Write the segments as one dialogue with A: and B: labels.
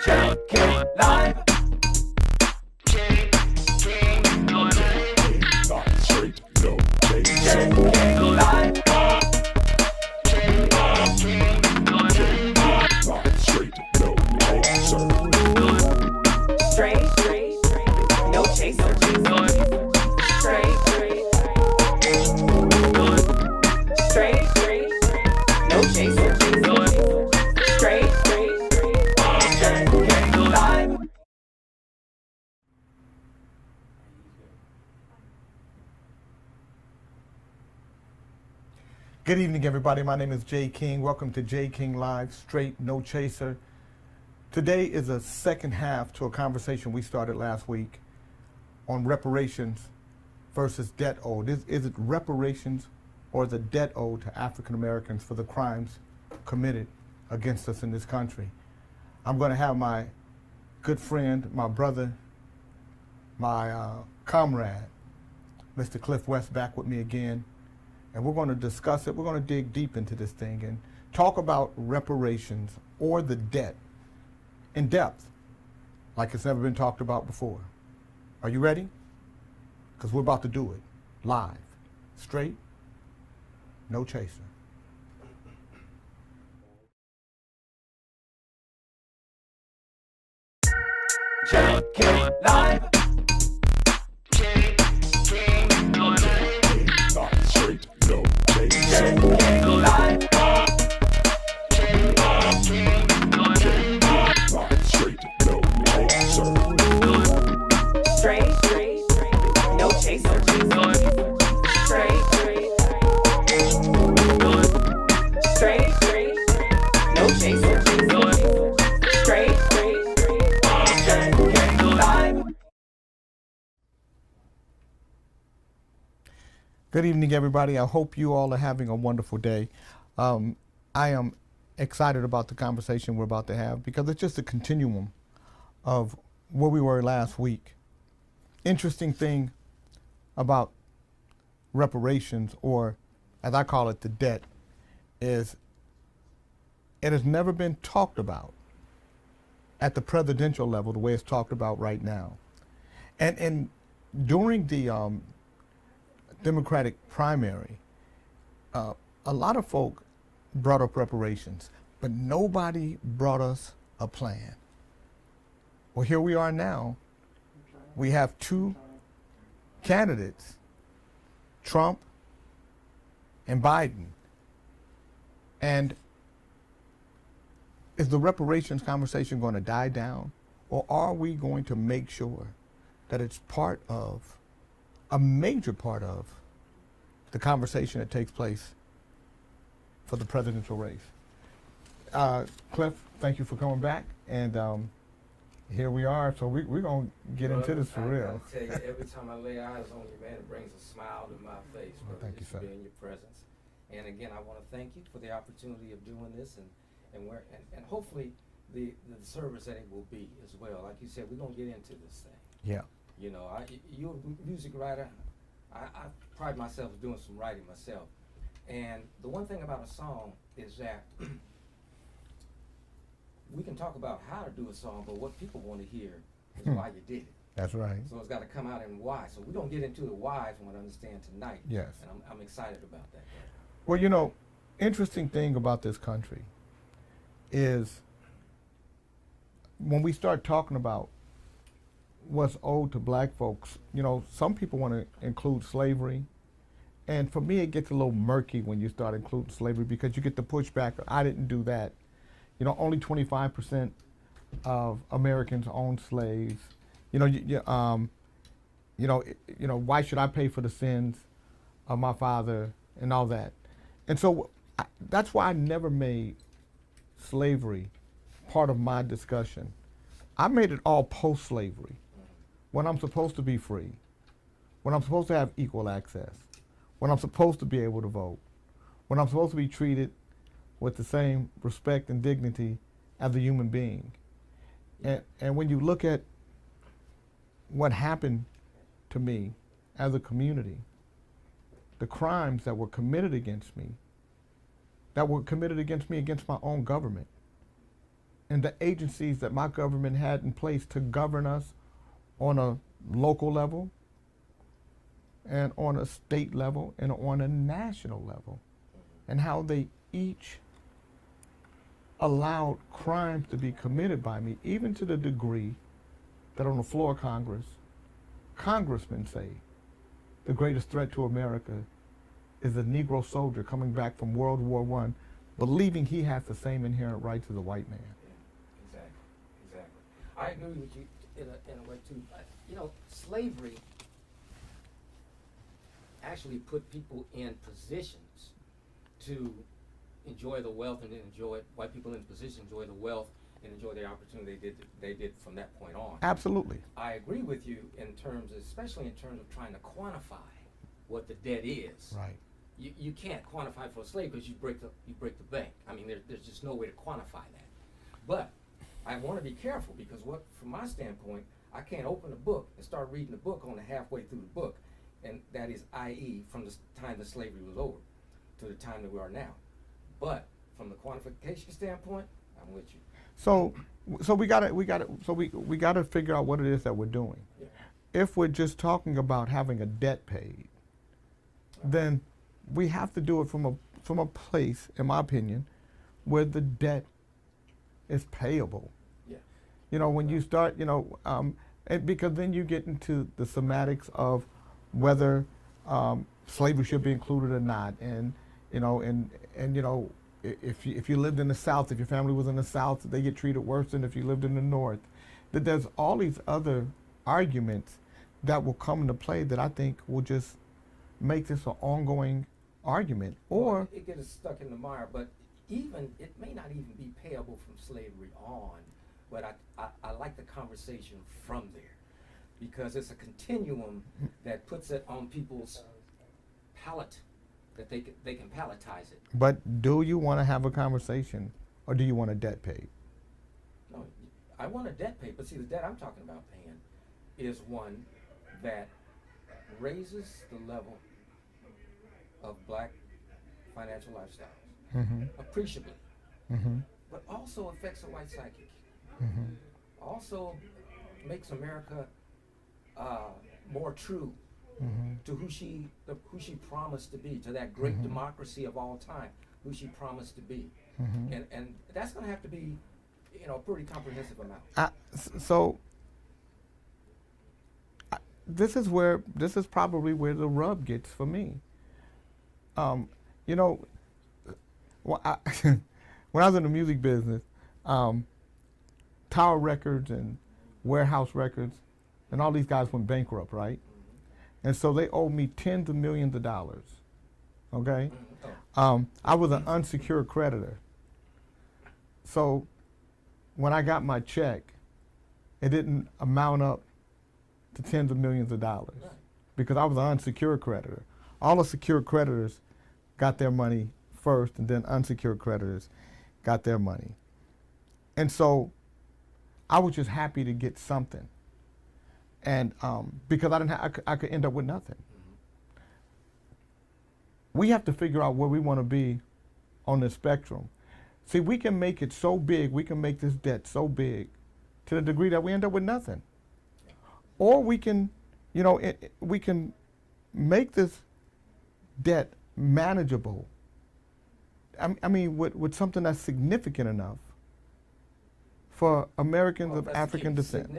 A: J King Live.
B: Not straight, no
A: J King Live.
B: Not straight, no chaser.
A: Straight, no chaser. Straight, no chaser. Straight, J King Live.
C: Good evening, everybody. My name is Jay King. Welcome to Jay King Live, Straight No Chaser. Today is a second half to a conversation we started last week on reparations versus debt owed. Is it reparations or the debt owed to African Americans for the crimes committed against us in this country? I'm going to have my good friend, my brother, my comrade, Mr. Cliff West, back with me again. And we're going to discuss it. We're going to dig deep into this thing and talk about reparations or the debt in depth, like it's never been talked about before. Are you ready? Because we're about to do it live, straight, no chaser.
A: J King Live.
B: Not straight, no
A: J
B: chaser.
A: King Live.
B: Not straight, no chaser.
A: Straight, no chaser. Straight, no chaser. Straight, J King Live.
C: Good evening, everybody. I hope you all are having a wonderful day. I am excited about the conversation we're about to have because it's just a continuum of where we were last week. Interesting thing about reparations, or as I call it, the debt, is it has never been talked about at the presidential level the way it's talked about right now. And during the Democratic primary, a lot of folk brought up reparations, but nobody brought us a plan. Well, here we are now. We have two candidates, Trump and Biden. And is the reparations conversation going to die down, or are we going to make sure that it's part of, a major part of, the conversation that takes place for the presidential race? Cliff, thank you for coming back, and here we are. So we're going to get into this for real.
D: I tell you, every time I lay eyes on you, man, it brings a smile to my face,
C: Well,
D: brother,
C: thank you,
D: just
C: sir.
D: to be in your presence. And again, I want to thank you for the opportunity of doing this, and hopefully the service that it will be as well. Like you said, we're going to get into this thing.
C: Yeah.
D: You know, you're a music writer. I pride myself in doing some writing myself. And the one thing about a song is that we can talk about how to do a song, but what people want to hear is why you did it.
C: That's right.
D: So it's got to come out in why. So we're going to get into the why from what I understand tonight.
C: Yes.
D: And I'm excited about that.
C: Well, you know, interesting thing about this country is when we start talking about what's owed to black folks, you know, some people want to include slavery. And for me, it gets a little murky when you start including slavery because you get the pushback, I didn't do that. You know, only 25% of Americans own slaves. You know, why should I pay for the sins of my father and all that? And so that's why I never made slavery part of my discussion. I made it all post-slavery, when I'm supposed to be free, when I'm supposed to have equal access, when I'm supposed to be able to vote, when I'm supposed to be treated with the same respect and dignity as a human being. And when you look at what happened to me as a community, the crimes that were committed against me, against my own government, and the agencies that my government had in place to govern us on a local level and on a state level and on a national level, and how they each allowed crimes to be committed by me, even to the degree that on the floor of Congress, congressmen say the greatest threat to America is a Negro soldier coming back from World War I, believing he has the same inherent rights as a white man.
D: Yeah, exactly. I agree with you in a way too. You know, slavery actually put people in positions to enjoy the wealth and enjoy, white people in position enjoy the wealth and enjoy the opportunity they did from that point on.
C: Absolutely.
D: I agree with you in terms, especially in terms of trying to quantify what the debt is.
C: Right.
D: You can't quantify for a slave because you break the bank. I mean, there's just no way to quantify that. But I want to be careful because from my standpoint, I can't open a book and start reading the book only halfway through the book, and that is, i.e., from the time that slavery was over to the time that we are now. But from the quantification standpoint, I'm with you.
C: So we gotta figure out what it is that we're doing.
D: Yeah.
C: If we're just talking about having a debt paid, then we have to do it from a place, in my opinion, where the debt is payable.
D: Yeah.
C: You know, when you start, and because then you get into the semantics of whether slavery should be included or not, and if you lived in the South, if your family was in the South, they get treated worse than if you lived in the North. That there's all these other arguments that will come into play that I think will just make this an ongoing argument. Or
D: well, it gets stuck in the mire, but it may not even be payable from slavery on, but I like the conversation from there because it's a continuum that puts it on people's palate, that they can palletize it.
C: But do you want to have a conversation, or do you want a debt paid?
D: No, I want a debt paid, but see, the debt I'm talking about paying is one that raises the level of black financial lifestyles appreciably, but also affects the white psychic. Also makes America more true to who she promised to be, to that great democracy of all time, who she promised to be, and that's going to have to be, a pretty comprehensive amount.
C: This is probably where the rub gets for me. When I was in the music business, Tower Records and Warehouse Records and all these guys went bankrupt, right? And so they owed me tens of millions of dollars, okay? I was an unsecured creditor. So when I got my check, it didn't amount up to tens of millions of dollars because I was an unsecured creditor. All the secured creditors got their money first, and then unsecured creditors got their money. And so I was just happy to get something. And because I could end up with nothing. We have to figure out where we want to be on the spectrum. See, we can make it so big, we can make this debt so big to the degree that we end up with nothing. Or we can, we can make this debt manageable. I mean, with something that's significant enough for Americans of African descent.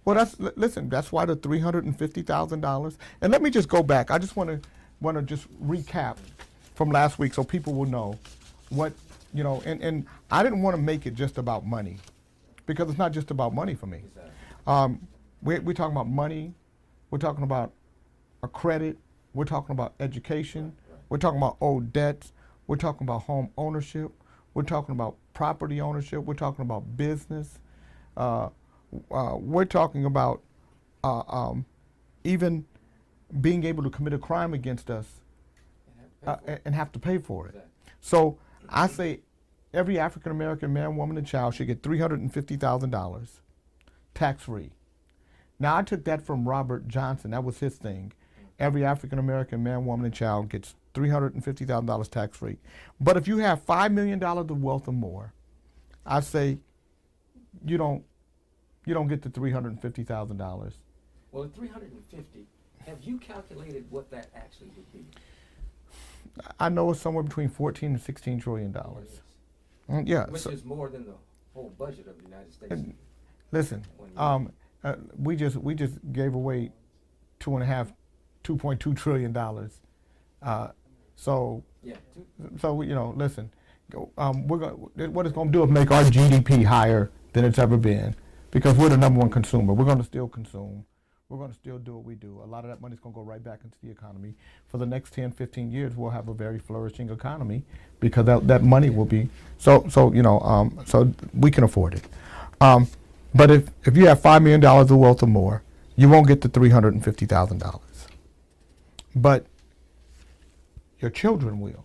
C: Well, that's why the $350,000. And let me just go back. I just want to just recap from last week so people will know what, and I didn't want to make it just about money because it's not just about money for me. We're talking about money. We're talking about a credit. We're talking about education. We're talking about old debts. We're talking about home ownership. We're talking about property ownership. We're talking about business. We're talking about even being able to commit a crime against us and have to pay for it. So I say every African American man, woman, and child should get $350,000 tax-free. Now I took that from Robert Johnson. That was his thing. Every African American man, woman, and child gets $350,000 tax-free. But if you have $5 million of wealth or more, I say you don't get the $350,000.
D: Well, at 350, have you calculated what that actually would be?
C: I know it's somewhere between 14 and 16 trillion dollars. Yeah.
D: Which
C: so-
D: is more than the whole budget of the United States.
C: Listen, we just gave away $2.2 trillion. So
D: Yeah.
C: listen, what it's going to do is make our GDP higher than it's ever been, because we're the number one consumer. We're going to still consume. We're going to still do what we do. A lot of that money is going to go right back into the economy. For the next 10, 15 years, we'll have a very flourishing economy because that money will be so we can afford it. But if you have $5 million of wealth or more, you won't get the $350,000. But your children will.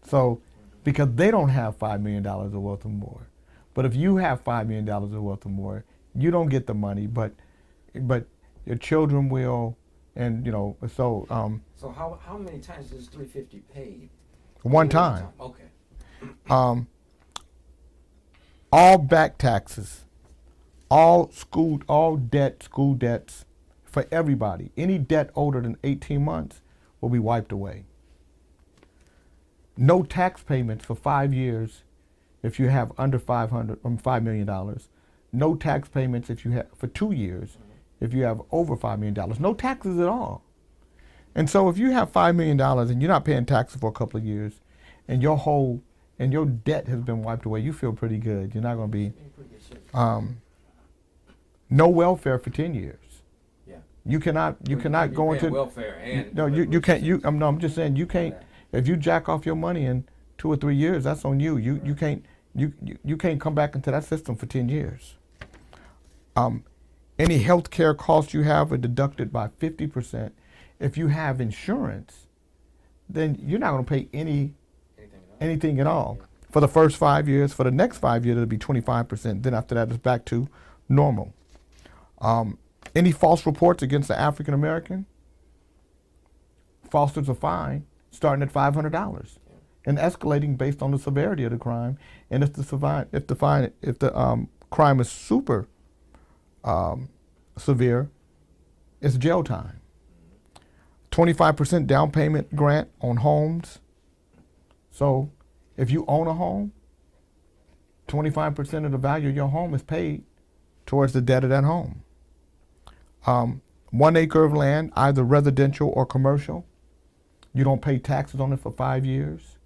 C: So, because they don't have $5 million of wealth or more. But if you have $5 million of wealth or more, you don't get the money, but your children will, and so.
D: So how many times is 350 paid?
C: One time.
D: Okay.
C: All back taxes, all school debts for everybody. Any debt older than 18 months will be wiped away. No tax payments for 5 years if you have under $5 million. No tax payments if you have for 2 years if you have over $5 million. No taxes at all. And so if you have $5 million and you're not paying taxes for a couple of years, and your debt has been wiped away, you feel pretty good. You're not going to be no welfare for 10 years.
D: Yeah.
C: You cannot go into
D: welfare and
C: no. You can't. No, I'm just saying you can't. If you jack off your money in 2 or 3 years, that's on you. You can't. You can't come back into that system for 10 years. Any health care costs you have are deducted by 50%. If you have insurance, then you're not going to pay anything at all. For the first 5 years. For the next 5 years, it'll be 25%. Then after that, it's back to normal. Any false reports against the African American, falsers are fined, starting at $500, and escalating based on the severity of the crime. And if the crime is super severe, it's jail time. 25% down payment grant on homes. So if you own a home, 25% of the value of your home is paid towards the debt of that home. 1 acre of land, either residential or commercial, you don't pay taxes on it for 5 years.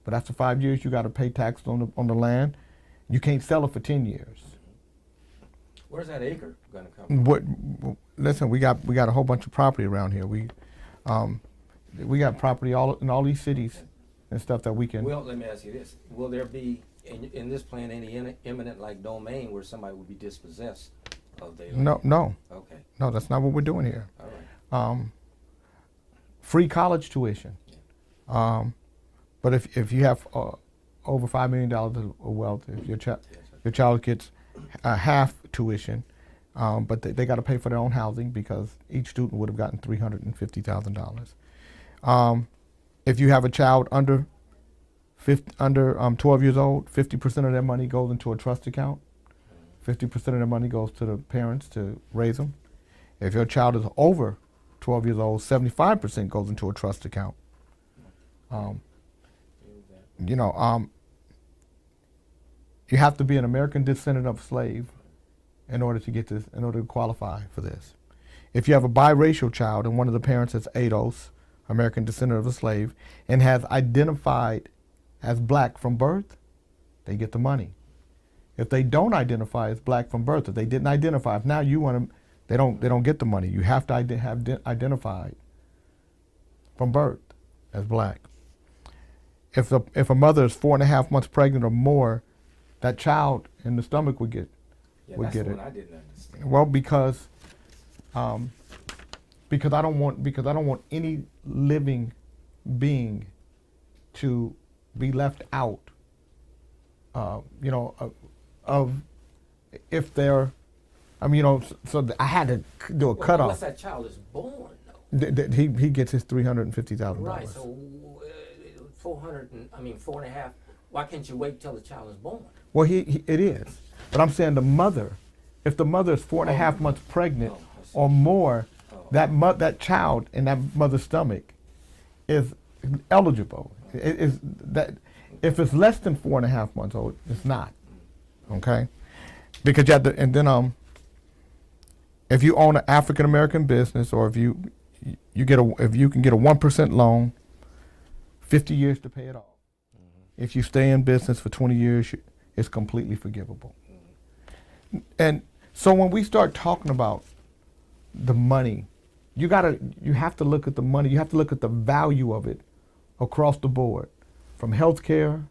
C: But after 5 years, you got to pay taxes on the land. You can't sell it for 10 years.
D: Where's that acre going to come from?
C: Listen, we got a whole bunch of property around here. We got property in all these cities and stuff that we can.
D: Well, let me ask you this: will there be in this plan any eminent like domain where somebody would be dispossessed of their land?
C: No.
D: Okay.
C: No, that's not what we're doing here.
D: All right.
C: Free college tuition. But if you have over $5 million of wealth, if your child gets half tuition, but they got to pay for their own housing because each student would have gotten $350,000. If you have a child under 12 years old, 50% of their money goes into a trust account. 50% of their money goes to the parents to raise them. If your child is over 12 years old, 75% goes into a trust account. You have to be an American descendant of a slave in order to get this, in order to qualify for this. If you have a biracial child and one of the parents is ADOS, American descendant of a slave, and has identified as black from birth, they get the money. If they don't identify as black from birth, if they didn't identify, if now you want to, they don't get the money. You have to have identified from birth as black. If a mother is 4.5 months pregnant or more, that child in the stomach would get it.
D: That's the one I didn't understand.
C: Well, because I don't want any living being to be left out. Of if they're, so I had to do a cutoff.
D: Unless that child is born, though.
C: He gets his $350,000.
D: Right. So 4.5. Why can't you wait till the child is born?
C: Well, it is. But I'm saying the mother, if the mother is 4.5 months pregnant
D: Oh, I see.
C: or more,
D: Oh.
C: that child in that mother's stomach is eligible. It is that if it's less than 4.5 months old, it's not. Okay, because you have to, and then if you own an African American business, or if you can get a 1% loan, 50 years to pay it off. If you stay in business for 20 years, it's completely forgivable. And so when we start talking about the money, you have to look at the money. You have to look at the value of it across the board, from healthcare,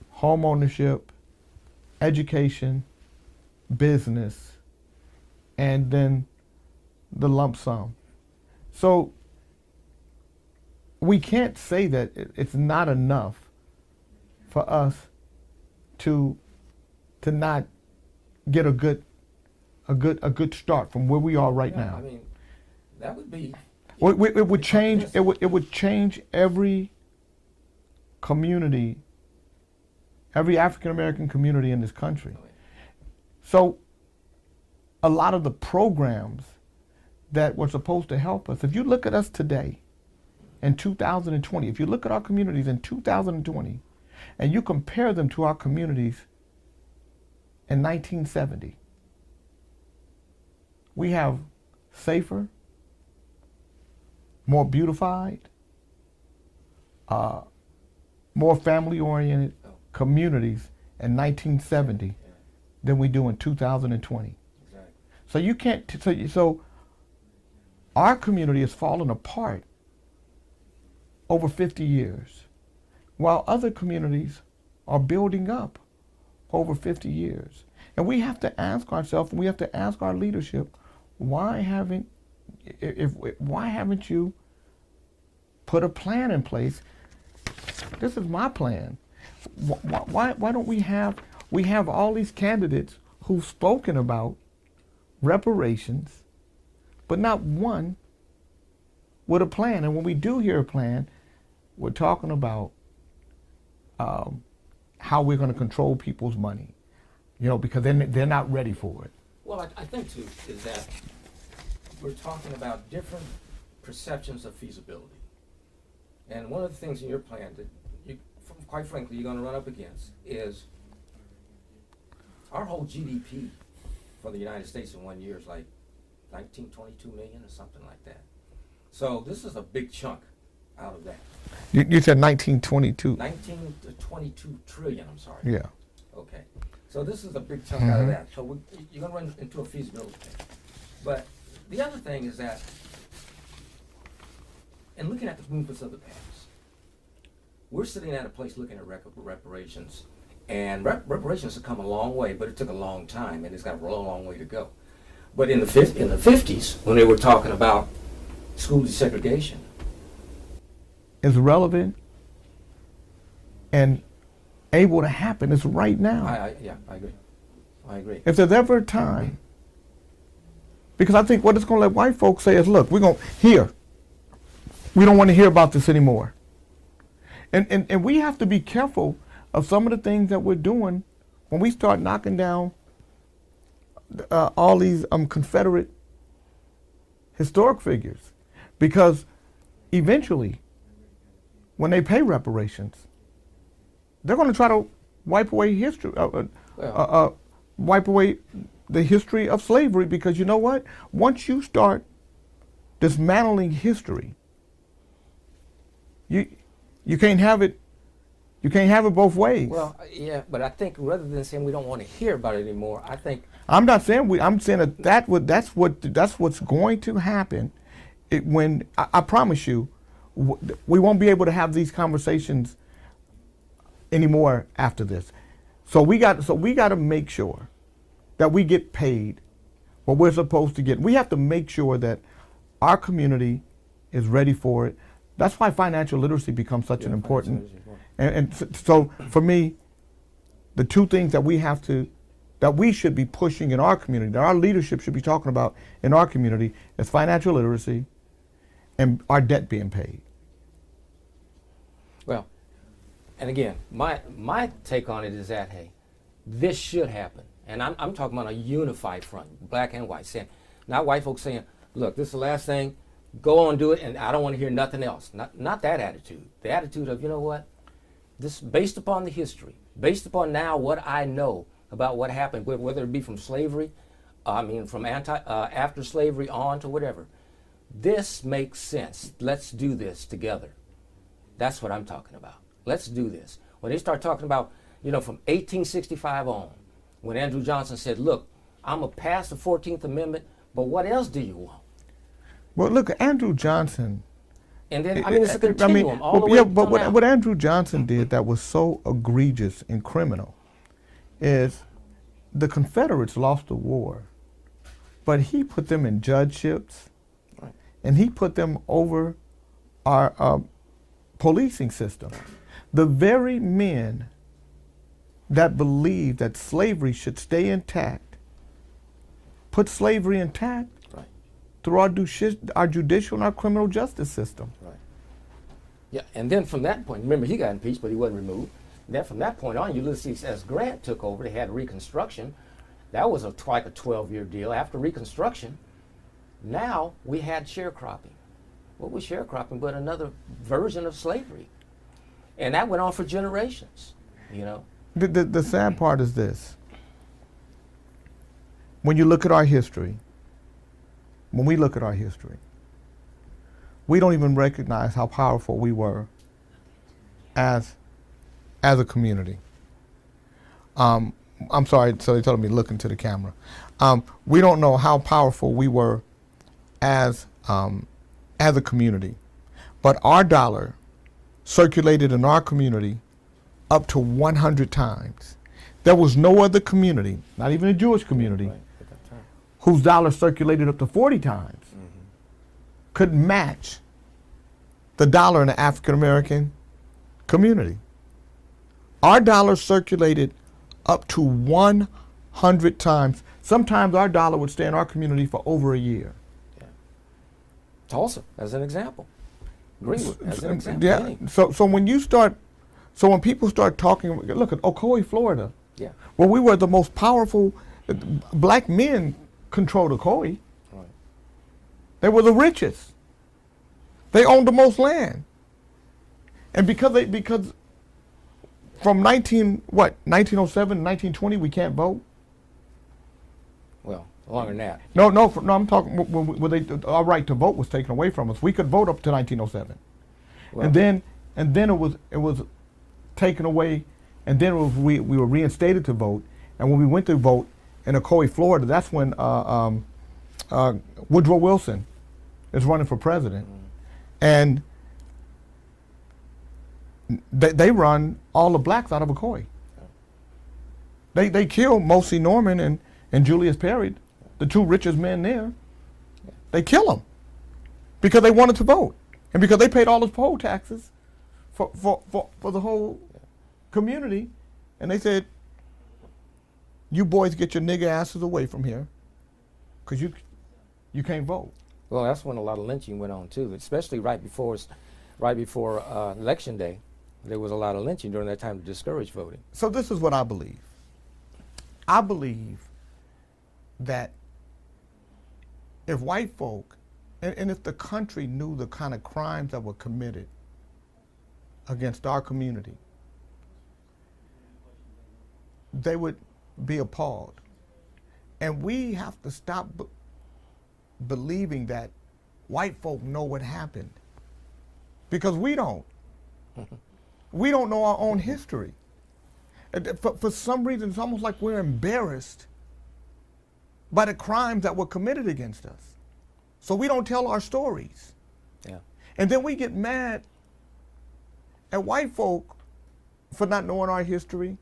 C: home ownership, education, business, and then the lump sum. So we can't say that it's not enough for us to not get a good start from where we are right
D: Yeah,
C: now.
D: I mean, that would be.
C: It would change. It would change every community, every African American community in this country. So, a lot of the programs that were supposed to help us, if you look at us today, in 2020, if you look at our communities in 2020, and you compare them to our communities in 1970, we have safer, more beautified, more family-oriented communities in 1970 than we do in 2020.
D: Exactly.
C: So you can't. So our community has fallen apart over 50 years, while other communities are building up over 50 years. And we have to ask ourselves, and we have to ask our leadership, why haven't you put a plan in place? This is my plan. Why don't we have all these candidates who've spoken about reparations, but not one with a plan. And when we do hear a plan, we're talking about how we're going to control people's money, because they're not ready for it.
D: Well, I think too is that we're talking about different perceptions of feasibility. And one of the things in your plan that quite frankly, you're going to run up against is our whole GDP for the United States in 1 year is like 22 million or something like that. So this is a big chunk out of that.
C: You said 1922.
D: 19 to 22 trillion, I'm sorry.
C: Yeah.
D: Okay. So this is a big chunk out of that. So you're going to run into a feasibility thing. But the other thing is that, in looking at the movements of the past, we're sitting at a place looking at reparations, and reparations have come a long way, but it took a long time, and it's got a long way to go. But in the 50s, when they were talking about school desegregation,
C: is relevant and able to happen is right now.
D: I agree.
C: If there's ever a time, because I think what it's going to let white folks say is, look, we don't want to hear about this anymore. And we have to be careful of some of the things that we're doing when we start knocking down all these Confederate historic figures, because eventually, when they pay reparations, they're going to try to wipe away history, wipe away the history of slavery. Because you know what? Once you start dismantling history, you can't have it. You can't have it both ways.
D: Well, yeah, but I think rather than saying we don't want to hear about it anymore, I think
C: I'm not saying I'm saying that's what's going to happen. When I promise you, we won't be able to have these conversations anymore after this. So we got to make sure that we get paid what we're supposed to get. We have to make sure that our community is ready for it. That's why financial literacy becomes such an important. And so for me, the two things that we should be pushing in our community, that our leadership should be talking about in our community, is financial literacy and our debt being paid.
D: Well, and again, my take on it is that, hey, this should happen. And I'm talking about a unified front, black and white, saying, not white folks saying, look, this is the last thing, go on, do it, and I don't want to hear nothing else. Not that attitude. The attitude of, you know what, this based upon the history, based upon now what I know about what happened, whether it be from slavery, from after slavery on to whatever. This makes sense. Let's do this together. That's what I'm talking about. Let's do this. When they start talking about, from 1865 on, when Andrew Johnson said, look, I'm going to pass the 14th Amendment, but what else do you want?
C: Well, look, Andrew Johnson.
D: And then, it's a continuum all the way
C: but what Andrew Johnson did that was so egregious and criminal is the Confederates lost the war, but he put them in judgeships, right, and he put them over our policing system. The very men that believed that slavery should stay intact put slavery intact, right, through our judicial and our criminal justice system.
D: Right. Yeah, and then from that point, remember he got impeached, but he wasn't removed. And then from that point on, Ulysses S. Grant took over. They had Reconstruction. That was like a 12-year deal. After Reconstruction, now we had sharecropping. What was sharecropping but another version of slavery? And that went on for generations,
C: The sad part is this. When you look at our history, we don't even recognize how powerful we were as a community. I'm sorry, so they told me look into the camera. We don't know how powerful we were as a community, but our dollar circulated in our community up to 100 times. There was no other community, not even a Jewish community, right, whose dollar circulated up to 40 times, could match the dollar in the African American community. Our dollar circulated up to 100 times. Sometimes our dollar would stay in our community for over a year. Yeah.
D: Tulsa, as an example. Greenwood, as an example.
C: Yeah. So when people start talking, look at Ocoee, Florida.
D: Yeah.
C: Well, we were the most powerful. Black men controlled Ocoee. Right. They were the richest. They owned the most land. And because from 1907 to 1920 we can't vote.
D: Well, longer than that.
C: No. I'm talking when our right to vote was taken away from us. We could vote up to 1907, well, and then it was taken away, and then we were reinstated to vote. And when we went to vote in Ocoee, Florida, that's when Woodrow Wilson is running for president, and they run all the blacks out of Ocoee. They killed Mosi Norman and Julius Perry, the two richest men there. They kill them because they wanted to vote, and because they paid all those poll taxes for the whole community, and they said, "You boys get your nigger asses away from here, because you can't vote."
D: Well, that's when a lot of lynching went on too, especially right before Election Day. There was a lot of lynching during that time to discourage voting.
C: So this is what I believe. I believe that if white folk, and if the country knew the kind of crimes that were committed against our community, they would be appalled. And we have to stop believing that white folk know what happened, because we don't. We don't know our own history. For some reason, it's almost like we're embarrassed by the crimes that were committed against us. So we don't tell our stories. Yeah. And then we get mad at white folk for not knowing our history.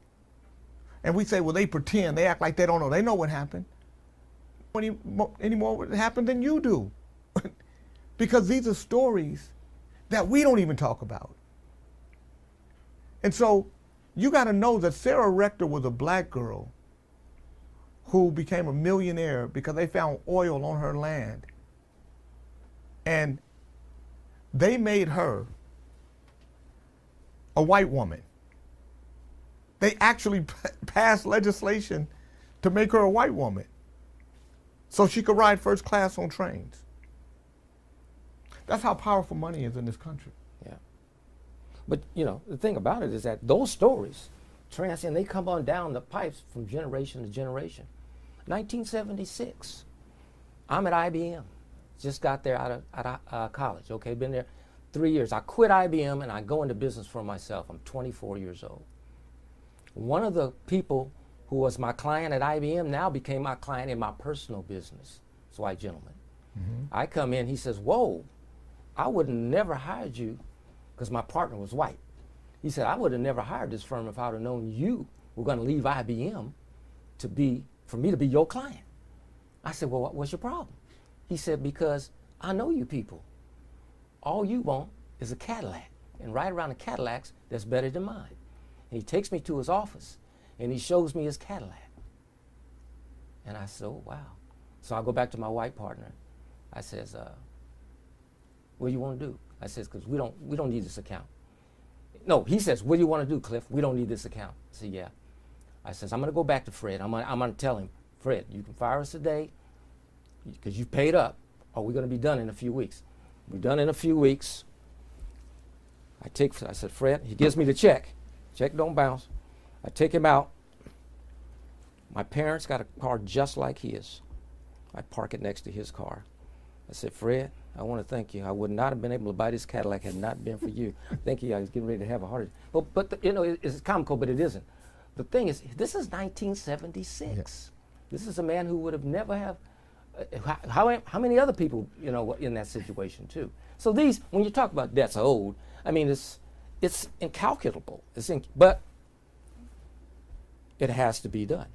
C: And we say, well, they pretend, they act like they don't know. They know what happened. Any more what happened than you do. Because these are stories that we don't even talk about. And so you got to know that Sarah Rector was a black girl who became a millionaire because they found oil on her land. And they made her a white woman. They actually passed legislation to make her a white woman so she could ride first class on trains. That's how powerful money is in this country.
D: Yeah. But, the thing about it is that those stories transcend, they come on down the pipes from generation to generation. 1976, I'm at IBM. Just got there out of college, okay? Been there 3 years. I quit IBM and I go into business for myself. I'm 24 years old. One of the people who was my client at IBM now became my client in my personal business. It's a white gentleman. I come in, he says, whoa, I would have never hired you, because my partner was white. He said, I would have never hired this firm if I would have known you were going to leave IBM for me to be your client. I said, well, what's your problem? He said, because I know you people. All you want is a Cadillac. And right around the Cadillacs, that's better than mine. And he takes me to his office, and he shows me his Cadillac. And I said, oh, wow. So I go back to my white partner. I says, what do you want to do? I says, because we don't need this account. No, he says, what do you want to do, Cliff? We don't need this account. I said, yeah. I says, I'm going to go back to Fred. I'm going to tell him, Fred, you can fire us today because you paid up, or we're going to be done in a few weeks. We're done in a few weeks. I said, Fred, he gives me the check. Check don't bounce. I take him out. My parents got a car just like his. I park it next to his car. I said, Fred, I want to thank you. I would not have been able to buy this Cadillac had it not been for you. Thank you. I was getting ready to have a heart attack. But it's comical, but it isn't. The thing is, this is 1976. Yeah. This is a man who would have never have. How many other people, in that situation too? So these, when you talk about debts owed, I mean, it's incalculable. But it has to be done.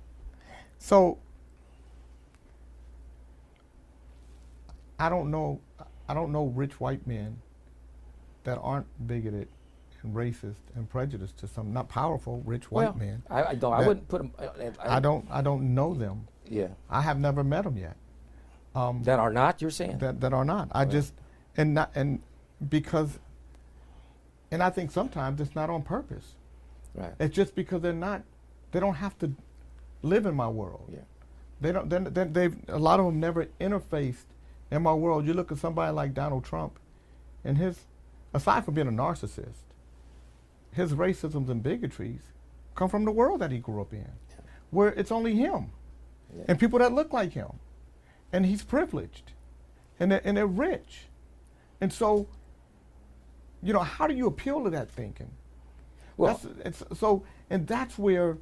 C: So I don't know rich white men that aren't bigoted and racist and prejudiced to some not powerful rich white men.
D: I wouldn't put them.
C: I don't know them.
D: Yeah.
C: I have never met them yet.
D: That are not, you're saying?
C: That are not. I think sometimes it's not on purpose.
D: Right.
C: It's just because they don't have to live in my world.
D: Yeah.
C: They don't. A lot of them never interfaced in my world. You look at somebody like Donald Trump, and aside from being a narcissist, his racisms and bigotries come from the world that he grew up in, where it's only him and people that look like him, and he's privileged, and they're rich, and so, how do you appeal to that thinking? Well, that's where,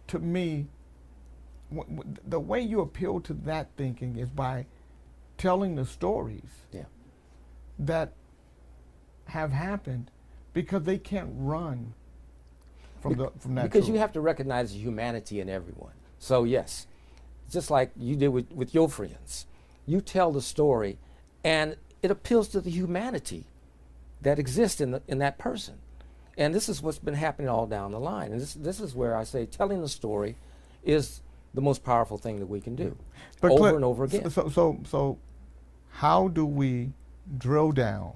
C: to me, the way you appeal to that thinking is by telling the stories that have happened, because they can't run from that.
D: Because
C: truth.
D: you have to recognize the humanity in everyone. So yes, just like you did with your friends, you tell the story, and it appeals to the humanity that exists in that person. And this is what's been happening all down the line. And this is where I say telling the story is the most powerful thing that we can do,
C: but
D: over and over again.
C: So how do we drill down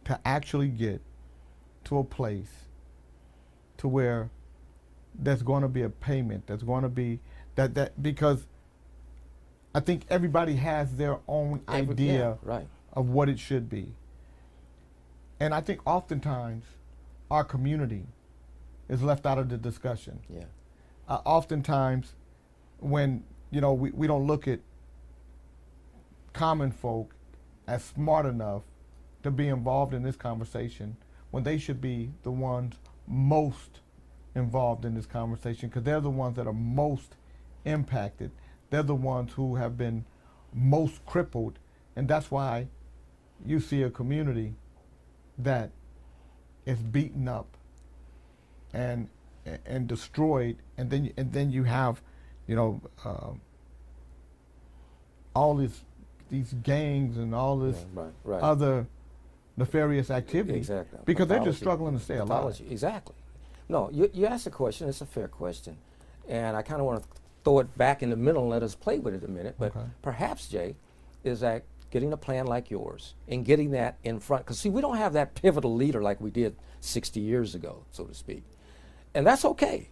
C: to actually get to a place to where there's going to be a payment, there's going to be that because I think everybody has their own idea of what it should be. And I think oftentimes our community is left out of the discussion.
D: Yeah.
C: Oftentimes when, we don't look at common folk as smart enough to be involved in this conversation, when they should be the ones most involved in this conversation, because they're the ones that are most impacted. They're the ones who have been most crippled, and that's why you see a community that is beaten up and destroyed, and then you have, all these gangs and all this other nefarious activity.
D: Exactly.
C: Because they're just struggling to stay alive.
D: Exactly. No, you asked a question. It's a fair question, and I kind of want to throw it back in the middle and let us play with it a minute. But perhaps, Jay, is that getting a plan like yours and getting that in front. Because, see, we don't have that pivotal leader like we did 60 years ago, so to speak. And that's okay.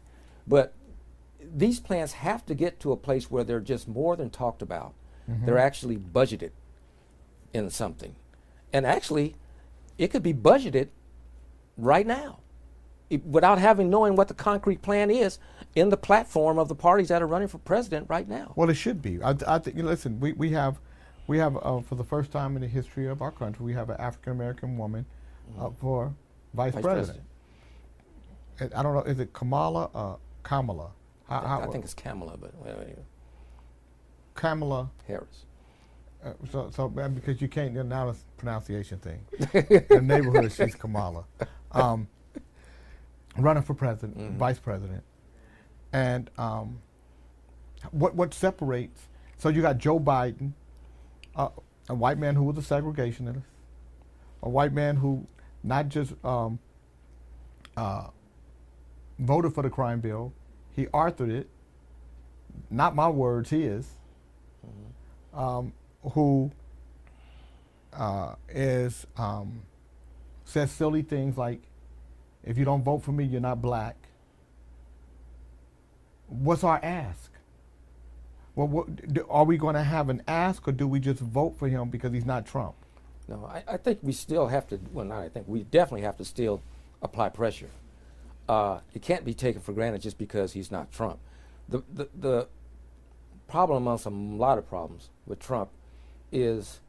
D: But these plans have to get to a place where they're just more than talked about. They're actually budgeted in something. And actually, it could be budgeted right now without knowing what the concrete plan is in the platform of the parties that are running for president right now.
C: Well, it should be. I think. Listen, we have for the first time in the history of our country, we have an African American woman for vice president. I don't know. Is it Kamala? Kamala.
D: I think it's Kamala, but anyway.
C: Kamala
D: Harris.
C: So because you can't now it's a pronunciation thing. In the neighborhood, she's Kamala, running for president, vice president, and what separates? So you got Joe Biden, a white man who was a segregationist, a white man who not just voted for the crime bill, he authored it. Not my words, his. Who says silly things like, if you don't vote for me, you're not black. What's our ask? Well, are we going to have an ask, or do we just vote for him because he's not Trump?
D: No, I think we still have to, well, not I think, we definitely have to still apply pressure. It can't be taken for granted just because he's not Trump. The problem amongst a lot of problems with Trump is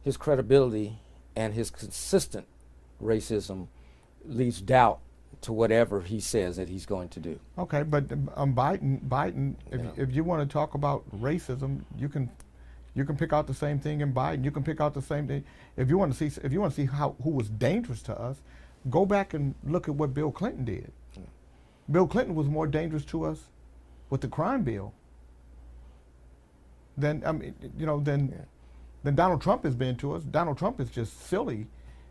D: his credibility, and his consistent racism leaves doubt to whatever he says that he's going to do.
C: Okay, but Biden, if you want to talk about racism, you can pick out the same thing in Biden. You can pick out the same thing. If you want to see who was dangerous to us, go back and look at what Bill Clinton did. Bill Clinton was more dangerous to us with the crime bill than than Donald Trump has been to us. Donald Trump is just silly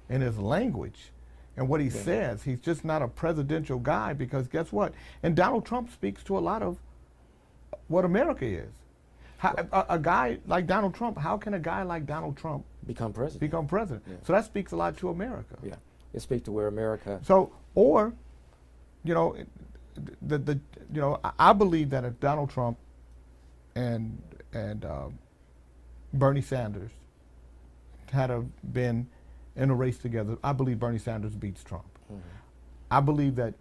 C: in his language and what he says. He's just not a presidential guy, because guess what? And Donald Trump speaks to a lot of what America is. A guy like Donald Trump, how can a guy like Donald Trump
D: become president?
C: Yeah. So that speaks a lot to America.
D: Yeah, it speaks to where America.
C: So, or, I believe that if Donald Trump and Bernie Sanders had been in a race together, I believe Bernie Sanders beats Trump. I believe that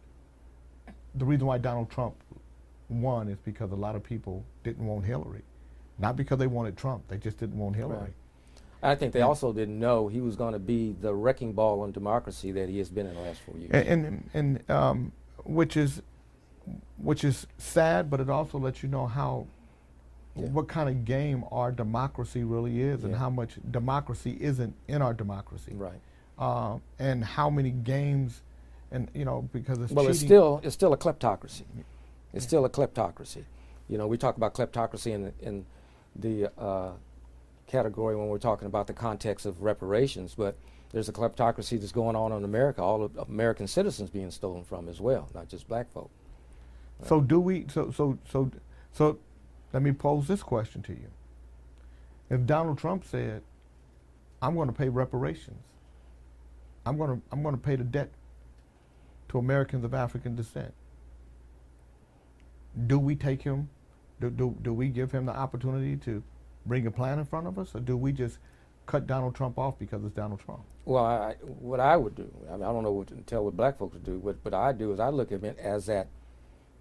C: the reason why Donald Trump won is because a lot of people didn't want Hillary. Not because they wanted Trump, they just didn't want Hillary.
D: Right. I think they also didn't know he was going to be the wrecking ball on democracy that he has been in the last 4 years.
C: And which is sad, but it also lets you know what kind of game our democracy really is, and how much democracy isn't in our democracy.
D: Right.
C: And how many games, and because it's
D: cheating. It's still a kleptocracy. It's still a kleptocracy. We talk about kleptocracy in the category when we're talking about the context of reparations, but there's a kleptocracy that's going on in America, all of American citizens being stolen from as well, not just black folk. Right.
C: So do we? So let me pose this question to you. If Donald Trump said, "I'm going to pay reparations. I'm going to pay the debt to Americans of African descent," do we take him? Do we give him the opportunity to bring a plan in front of us, or do we just cut Donald Trump off because it's Donald Trump?
D: Well, what I would do, I don't know what black folks would do. What I do is I look at him as that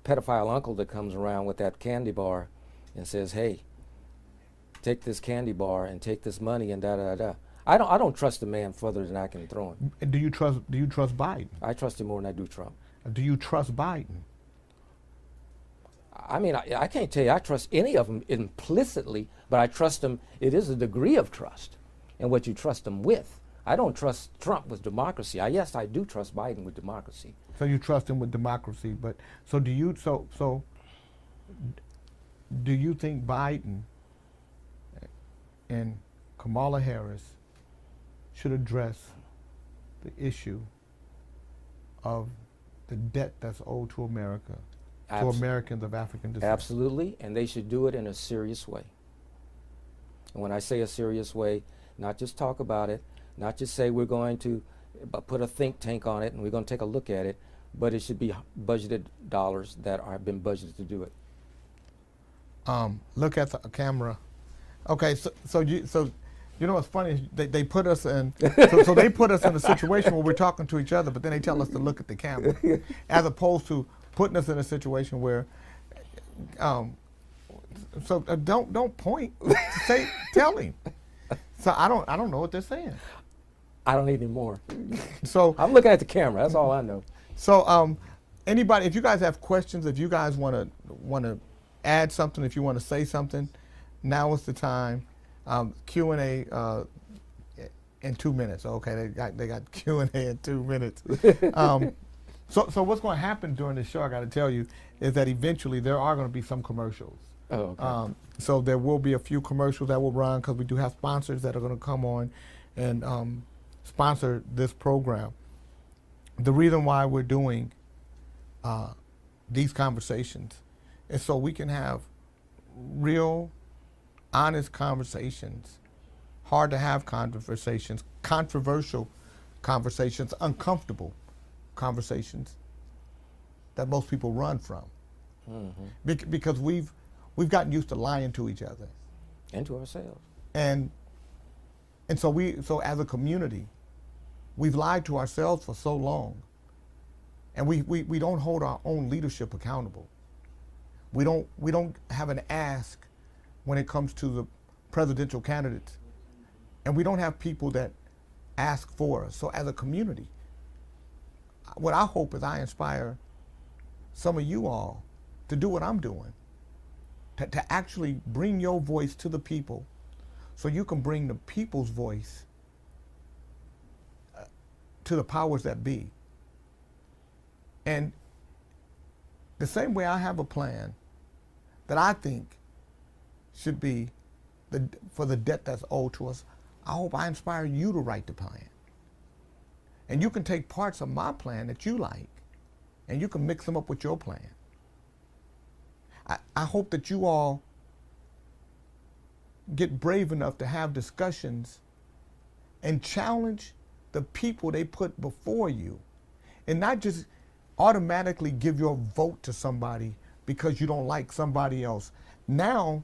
D: pedophile uncle that comes around with that candy bar and says, "Hey, take this candy bar and take this money and da da da." I don't trust the man further than I can throw him.
C: Do you trust Biden?
D: I trust him more than I do Trump.
C: Do you trust Biden?
D: I mean, I can't tell you I trust any of them implicitly, but I trust them. It is a degree of trust and what you trust them with. I don't trust Trump with democracy. Yes, I do trust Biden with democracy.
C: So you trust him with democracy, but so do you? So do you think Biden and Kamala Harris should address the issue of the debt that's owed to America, to Americans of African descent?
D: Absolutely, and they should do it in a serious way. And when I say a serious way, not just talk about it, not just say we're going to put a think tank on it and we're going to take a look at it, but it should be budgeted dollars that have been budgeted to do it.
C: Look at the camera. Okay, so you know what's funny? They put us in so they put us in a situation where we're talking to each other, but then they tell us to look at the camera, as opposed to putting us in a situation where. Don't point. Tell him. So I don't know what they're saying.
D: I don't need any more.
C: So
D: I'm looking at the camera. That's all I know.
C: So anybody, if you guys have questions, if you guys want to add something, if you want to say something, now is the time. Q&A in 2 minutes. Okay, they got Q&A in 2 minutes. So what's going to happen during this show, I got to tell you, is that eventually there are going to be some commercials.
D: Oh, okay.
C: So there will be a few commercials that will run because we do have sponsors that are going to come on and sponsor this program. The reason why we're doing these conversations is so we can have real, honest conversations, hard to have conversations, controversial conversations, uncomfortable conversations that most people run from. Mm-hmm. Because we've gotten used to lying to each other
D: and to ourselves.
C: And so as a community, we've lied to ourselves for so long, and we don't hold our own leadership accountable. We don't have an ask when it comes to the presidential candidates, and we don't have people that ask for us. So as a community, what I hope is I inspire some of you all to do what I'm doing, to actually bring your voice to the people so you can bring the people's voice to the powers that be. And the same way I have a plan that I think should be for the debt that's owed to us, I hope I inspire you to write the plan. And you can take parts of my plan that you like, and you can mix them up with your plan. I hope that you all get brave enough to have discussions and challenge the people they put before you, and not just automatically give your vote to somebody because you don't like somebody else. Now,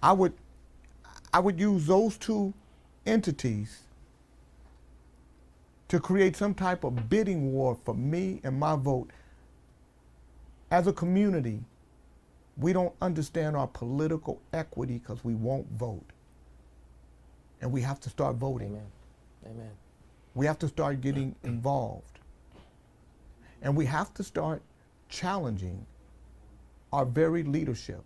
C: I would use those two entities to create some type of bidding war for me and my vote. As a community, we don't understand our political equity because we won't vote. And we have to start voting.
D: Amen. Amen.
C: We have to start getting involved. And we have to start challenging our very leadership.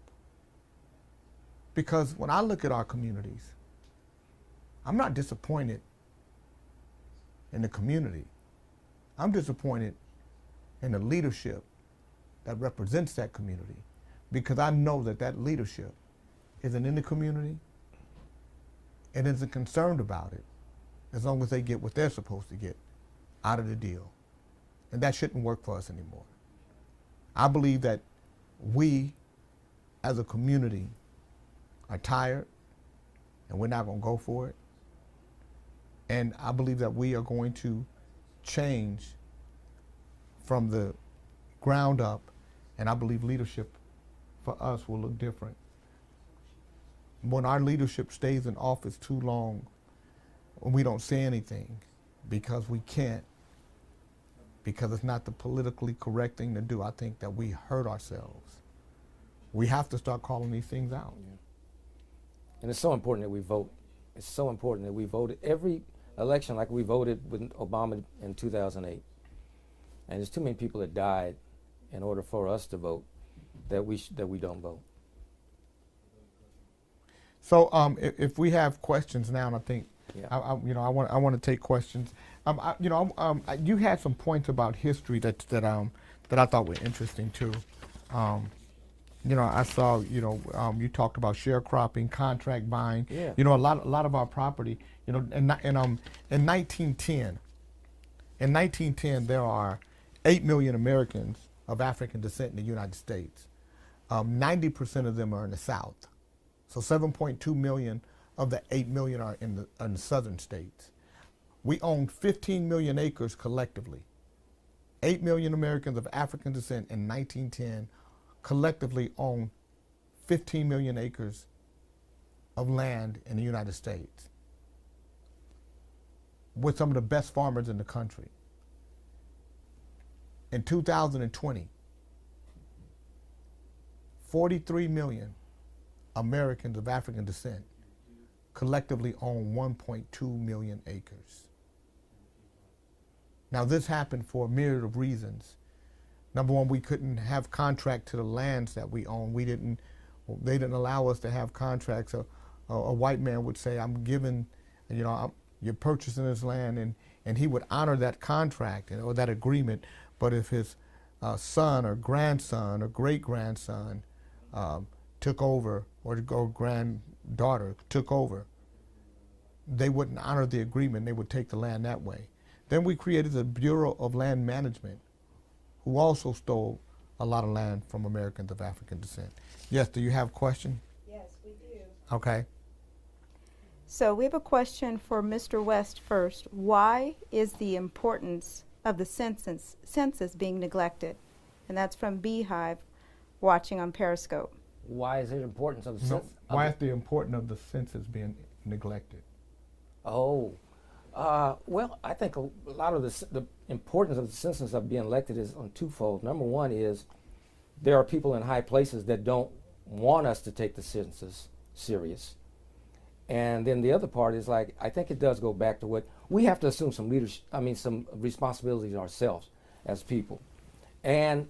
C: Because when I look at our communities, I'm not disappointed in the community. I'm disappointed in the leadership that represents that community, because I know that that leadership isn't in the community and isn't concerned about it as long as they get what they're supposed to get out of the deal. And that shouldn't work for us anymore. I believe that we as a community are tired and we're not going to go for it. And I believe that we are going to change from the ground up, and I believe leadership for us will look different. When our leadership stays in office too long, when we don't say anything because we can't, because it's not the politically correct thing to do, I think that we hurt ourselves. We have to start calling these things out.
D: Yeah. And it's so important that we vote. It's so important that we vote every election like we voted with Obama in 2008. And there's too many people that died in order for us to vote that we don't vote.
C: So if we have questions now, and I think
D: Yeah.
C: I want to take questions. You had some points about history that I thought were interesting too. I saw you talked about sharecropping, contract buying.
D: Yeah.
C: A lot of our property. In 1910. In 1910, there are 8 million Americans of African descent in the United States. 90% of them are in the South. So 7.2 million of the 8 million are in the southern states. We own 15 million acres collectively. 8 million Americans of African descent in 1910 collectively own 15 million acres of land in the United States. We're some of the best farmers in the country. In 2020, 43 million Americans of African descent collectively own 1.2 million acres. Now this happened for a myriad of reasons. Number one, we couldn't have contract to the lands that we own. They didn't allow us to have contracts. A white man would say, I'm giving, you're purchasing this land, and he would honor that contract or that agreement. But if his son or grandson or great-grandson took over, or granddaughter took over, they wouldn't honor the agreement. They would take the land that way. Then we created the Bureau of Land Management, who also stole a lot of land from Americans of African descent. Yes, do you have a question?
E: Yes, we do.
C: Okay.
E: So we have a question for Mr. West first. Why is the importance of the census being neglected? And that's from Beehive, watching on Periscope.
D: Why is it important of the
C: No,
D: census?
C: why is the importance of the census being neglected?
D: Oh, well, I think a lot of the importance of the census of being elected is on twofold. Number one is there are people in high places that don't want us to take the census serious. And then the other part is, like, I think it does go back to what we have to assume some leadership, some responsibilities ourselves as people. And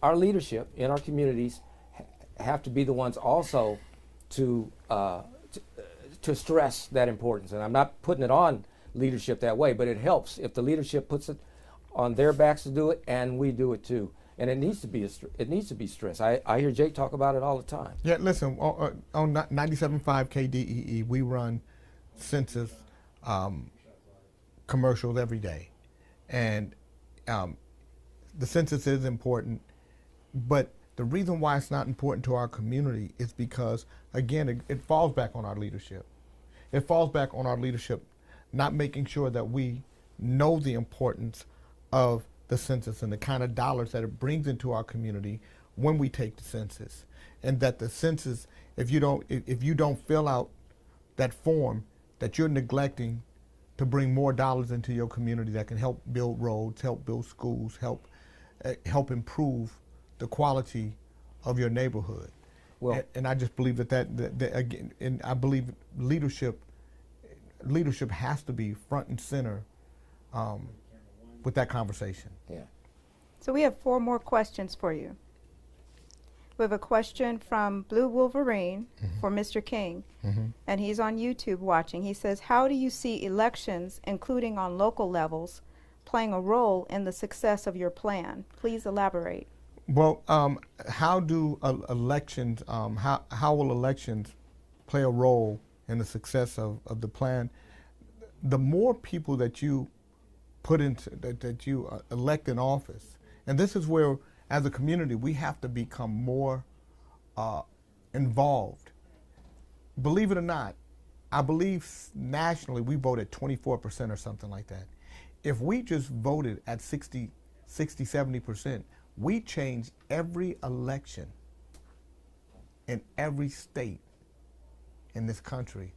D: our leadership in our communities have to be the ones also to stress that importance. And I'm not putting it on leadership that way, but it helps if the leadership puts it on their backs to do it, and we do it too. And it needs to be stressed. I hear Jake talk about it all the time.
C: Yeah, listen, on 97.5 KDEE, we run census commercials every day. And the census is important, but the reason why it's not important to our community is because, again, it falls back on our leadership. It falls back on our leadership not making sure that we know the importance of the census and the kind of dollars that it brings into our community when we take the census. And that the census, if you don't fill out that form, that you're neglecting to bring more dollars into your community that can help build roads, help build schools, help improve the quality of your neighborhood. Well, and I just believe that again, and I believe leadership has to be front and center with that conversation.
D: Yeah.
E: So we have 4 more questions for you. We have a question from Blue Wolverine for Mr. King, and he's on YouTube watching. He says, how do you see elections, including on local levels, playing a role in the success of your plan? Please elaborate.
C: Well, how do elections, how will elections play a role in the success of the plan? The more people that you put into, that you elect in office, and this is where, as a community, we have to become more involved. Believe it or not, I believe nationally we vote at 24% or something like that. If we just voted at 60, 70%, we change every election in every state in this country.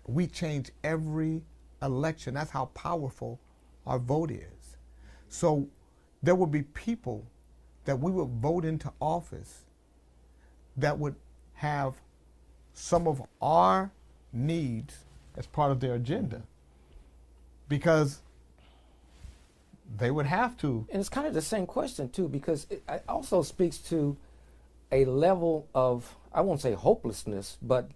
C: We change every election. That's how powerful our vote is. So there would be people that we would vote into office that would have some of our needs as part of their agenda, because they would have to.
D: And it's kind of the same question too, because it also speaks to a level of, I won't say hopelessness, but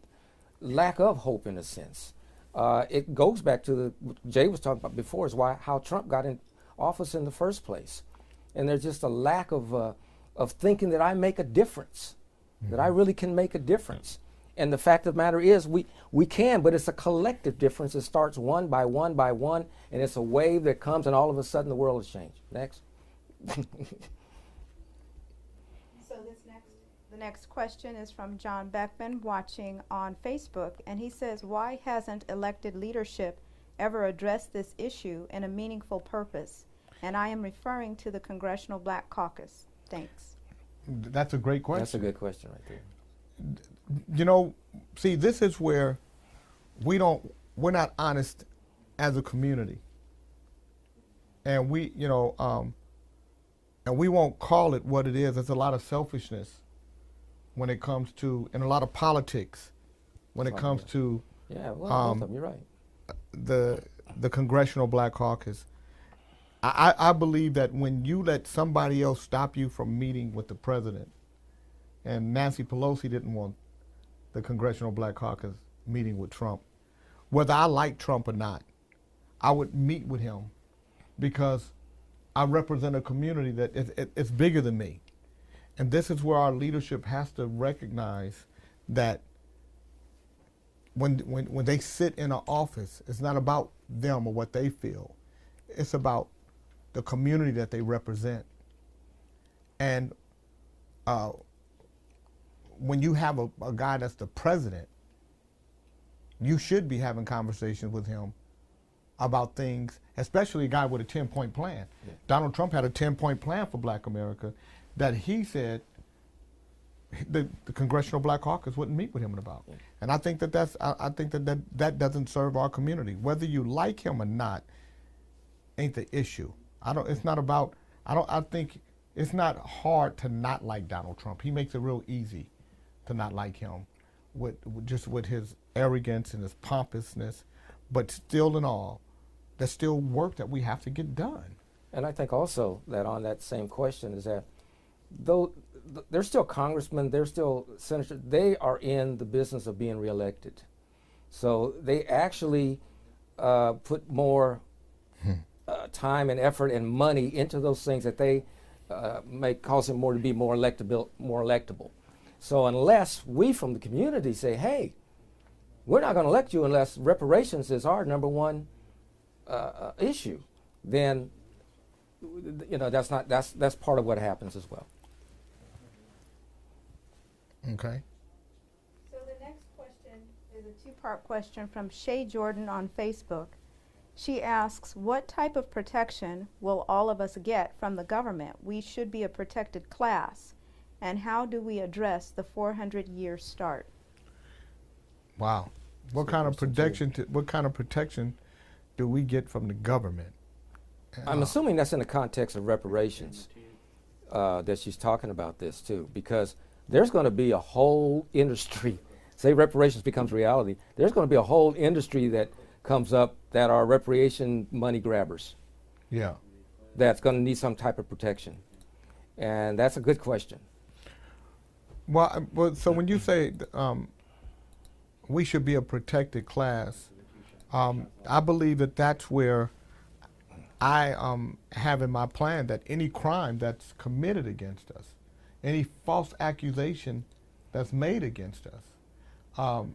D: lack of hope in a sense. It goes back to what Jay was talking about before, is how Trump got in office in the first place. And there's just a lack of thinking that I make a difference, that I really can make a difference. And the fact of the matter is we can, but it's a collective difference. It starts one by one by one, and it's a wave that comes, and all of a sudden the world has changed. Next.
E: So this next The next question is from John Beckman watching on Facebook, and he says, why hasn't elected leadership ever addressed this issue in a meaningful purpose? And I am referring to the Congressional Black Caucus. Thanks.
C: That's a great question.
D: That's a good question right there.
C: You know, see, this is where we're not honest as a community. And and we won't call it what it is. There's a lot of selfishness when it comes to, and a lot of politics when it comes to
D: Yeah, well, both of them, you're right.
C: the Congressional Black Caucus. I believe that when you let somebody else stop you from meeting with the president, and Nancy Pelosi didn't want the Congressional Black Caucus meeting with Trump, whether I like Trump or not, I would meet with him because I represent a community that it's bigger than me. And this is where our leadership has to recognize that when they sit in an office, it's not about them or what they feel. It's about the community that they represent. And when you have a guy that's the president, you should be having conversations with him about things, especially a guy with a 10-point plan. Yeah. Donald Trump had a 10-point plan for Black America that he said the Congressional Black Caucus wouldn't meet with him about. Yeah. And I think that that doesn't serve our community. Whether you like him or not ain't the issue. I think it's not hard to not like Donald Trump. He makes it real easy to not like him with his arrogance and his pompousness, but still in all, there's still work that we have to get done.
D: And I think also that on that same question is that though they're still congressmen, they're still senators, they are in the business of being reelected. So they actually put more time and effort and money into those things that they may cause them to be more electable. So unless we from the community say, hey, we're not going to elect you unless reparations is our number one issue, then that's part of what happens as well.
C: Okay.
E: So the next question is a two-part question from Shay Jordan on Facebook. She asks, what type of protection will all of us get from the government? We should be a protected class. And how do we address the 400-year start?
C: Wow. What kind of protection do we get from the government?
D: I'm assuming that's in the context of reparations that she's talking about this too, because there's going to be a whole industry, say reparations becomes reality, there's going to be a whole industry that comes up that are reparation money grabbers.
C: Yeah.
D: That's going to need some type of protection. And that's a good question.
C: Well, so when you say we should be a protected class, I believe that that's where I have in my plan that any crime that's committed against us, any false accusation that's made against us,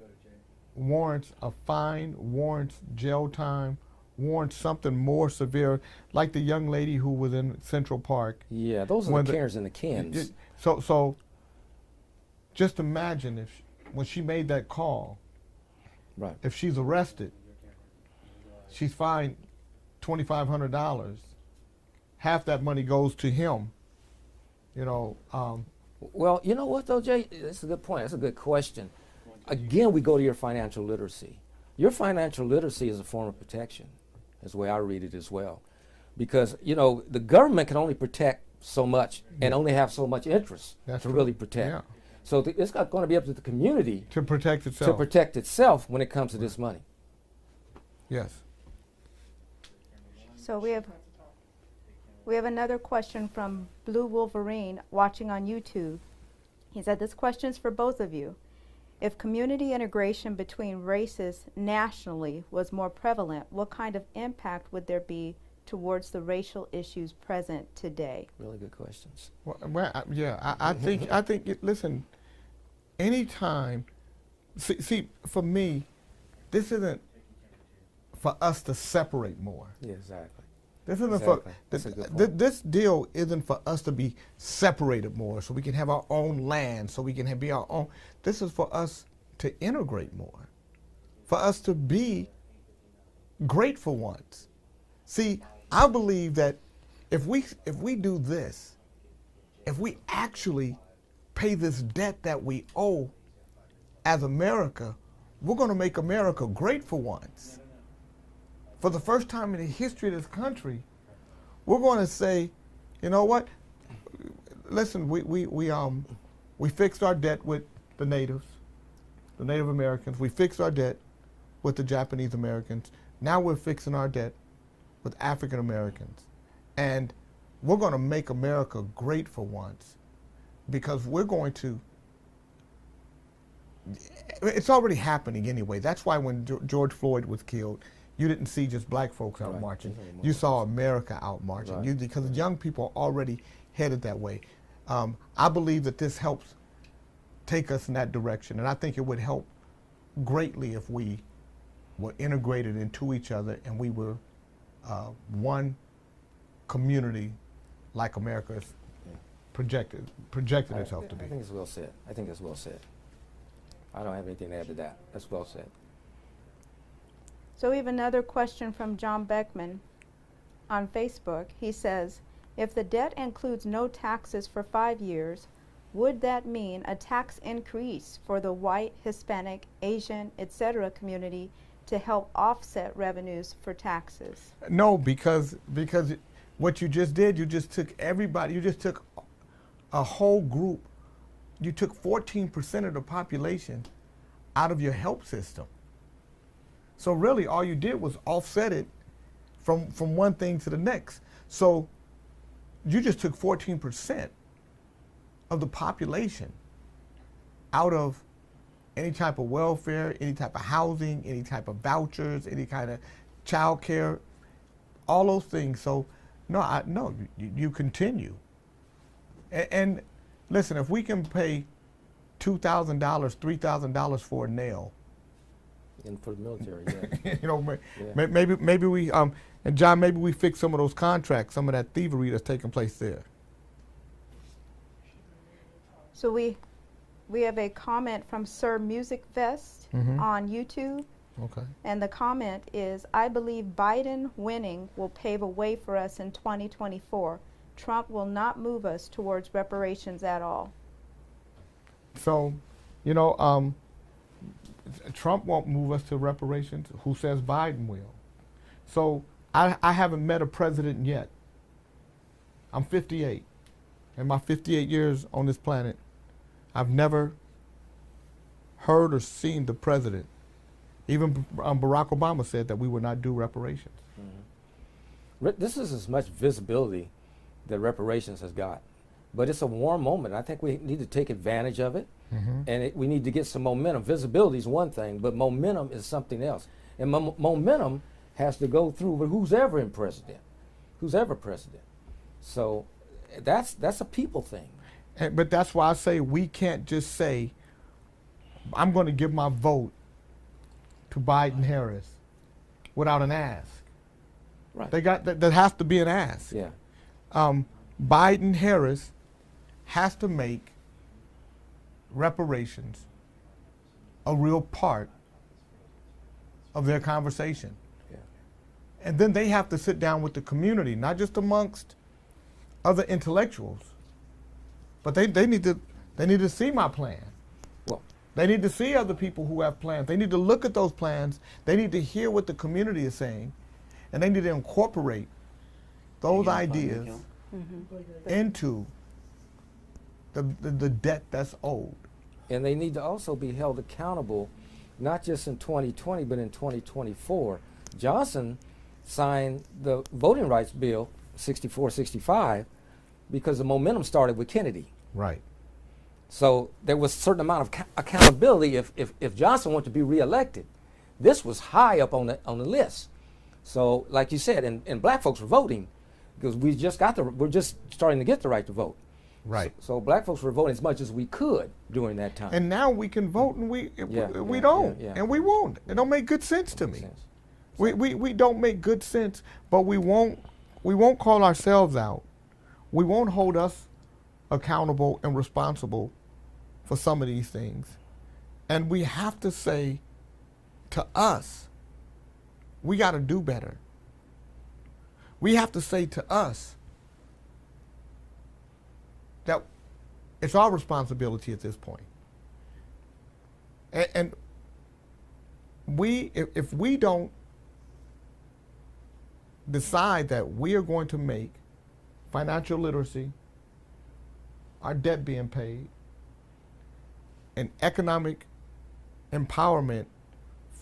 C: warrants a fine, warrants jail time, warrants something more severe, like the young lady who was in Central Park.
D: Yeah, those are the Karens and the Kens.
C: So just imagine if when she made that call,
D: right,
C: if she's arrested, she's fined $2,500. Half that money goes to him.
D: Well, you know what though, Jay? That's a good point. That's a good question. Again, we go to your financial literacy. Your financial literacy is a form of protection, is the way I read it as well. Because, the government can only protect so much and only have so much interest to really protect.
C: Yeah.
D: So it's not going to be up to the community
C: to protect itself.
D: To protect itself when it comes to this money.
C: Yes.
E: So we have another question from Blue Wolverine watching on YouTube. He said, this question's for both of you. If community integration between races nationally was more prevalent, what kind of impact would there be towards the racial issues present today?
D: Really good questions.
C: I think. Listen, anytime. See, for me, this isn't for us to separate more.
D: Yeah, exactly.
C: This isn't
D: Exactly. That's a good point.
C: this deal isn't for us to be separated more, so we can have our own land, so we can be our own. This is for us to integrate more, for us to be great for once. See, I believe that if we do this, if we actually pay this debt that we owe as America, we're going to make America great for once. For the first time in the history of this country, we're going to say, you know what? Listen, we fixed our debt with the natives, the Native Americans. We fixed our debt with the Japanese Americans. Now we're fixing our debt with African Americans. And we're going to make America great for once, because we're going to, it's already happening anyway. That's why when George Floyd was killed, you didn't see just black folks out
D: Right.
C: marching. You saw America out marching.
D: Right.
C: Because young people are already headed that way. I believe that this helps take us in that direction. And I think it would help greatly if we were integrated into each other and we were one community like America is projected itself to be.
D: I think it's well said. I think it's well said. I don't have anything to add to that. That's well said.
E: So we have another question from John Beckman on Facebook. He says, if the debt includes no taxes for 5 years, would that mean a tax increase for the white, Hispanic, Asian, etc. community to help offset revenues for taxes?
C: No, because what you just did, you just took everybody, you just took a whole group, you took 14% of the population out of your help system. So really all you did was offset it from one thing to the next. So you just took 14% of the population out of any type of welfare, any type of housing, any type of vouchers, any kind of child care, all those things. So no, you continue. And listen, if we can pay $2,000, $3,000 for a nail,
D: And for the military, yeah.
C: you know,
D: Yeah.
C: maybe we and John, maybe we fix some of those contracts, some of that thievery that's taking place there.
E: So we have a comment from Sir Music Fest on YouTube.
C: Okay.
E: And the comment is, I believe Biden winning will pave a way for us in 2024. Trump will not move us towards reparations at all.
C: So, Trump won't move us to reparations. Who says Biden will? So I haven't met a president yet. I'm 58. In my 58 years on this planet, I've never heard or seen the president. Even Barack Obama said that we would not do reparations.
D: This is as much visibility that reparations has got. But it's a warm moment. I think we need to take advantage of it. And we need to get some momentum. Visibility is one thing, but momentum is something else. And momentum has to go through who's ever president. So that's a people thing.
C: But that's why I say we can't just say, I'm going to give my vote to Biden-Harris without an ask.
D: Right.
C: There has to be an ask.
D: Yeah.
C: Biden-Harris has to make reparations a real part of their conversation.
D: Yeah.
C: And then they have to sit down with the community, not just amongst other intellectuals, but they need to see my plan.
D: Well,
C: They need to see other people who have plans. They need to look at those plans. They need to hear what the community is saying, and they need to incorporate those ideas into the debt that's owed.
D: and they need to also be held accountable, not just in 2020, but in 2024. Johnson signed the voting rights bill, 64, 65, because the momentum started with Kennedy.
C: Right.
D: So there was a certain amount of accountability if Johnson wanted to be reelected. This was high up on the list. So like you said, and black folks were voting because we're just starting to get the right to vote.
C: Right.
D: So black folks were voting as much as we could during that time.
C: And now we can vote, and we
D: Yeah,
C: don't,
D: yeah.
C: and we won't. It don't make good sense to me.
D: Makes sense.
C: We don't make good sense, but we won't we won't call ourselves out. We won't hold us accountable and responsible for some of these things. And we have to say to us, we got to do better. We have to say to us that it's our responsibility at this point. And if we don't decide that we are going to make financial literacy, our debt being paid, and economic empowerment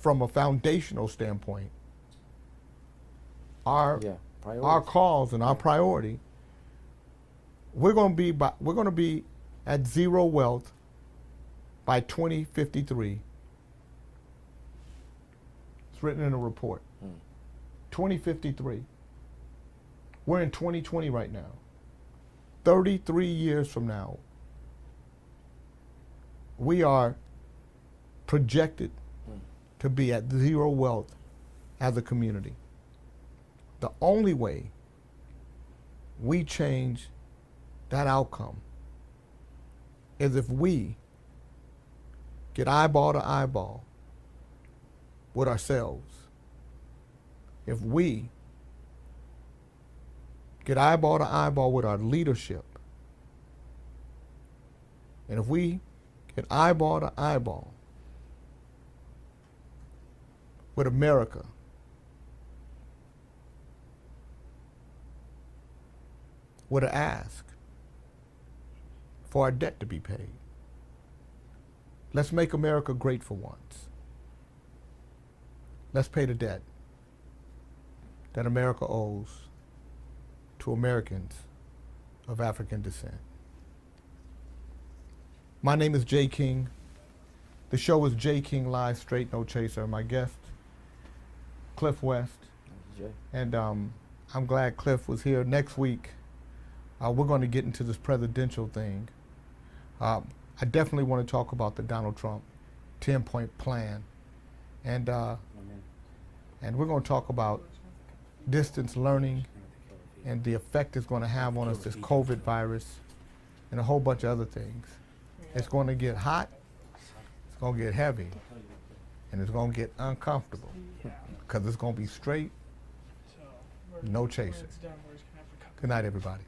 C: from a foundational standpoint, our cause and our priority, we're going to be at zero wealth by 2053. It's written in a report. 2053. We're in 2020 right now. 33 years from now, we are projected to be at zero wealth as a community. The only way we change that outcome is if we get eyeball to eyeball with ourselves. If we get eyeball to eyeball with our leadership, and if we get eyeball to eyeball with America, with an ask for our debt to be paid. Let's make America great for once. Let's pay the debt that America owes to Americans of African descent. My name is Jay King. The show is Jay King Live, Straight No Chaser. My guest, Cliff West. And I'm glad Cliff was here. Next week, we're going to get into this presidential thing. I definitely want to talk about the Donald Trump 10-point plan. And we're going to talk about distance learning and the effect it's going to have on us, this COVID virus, and a whole bunch of other things. It's going to get hot, it's going to get heavy, and it's going to get uncomfortable, because it's going to be straight, no chaser. Good night, everybody.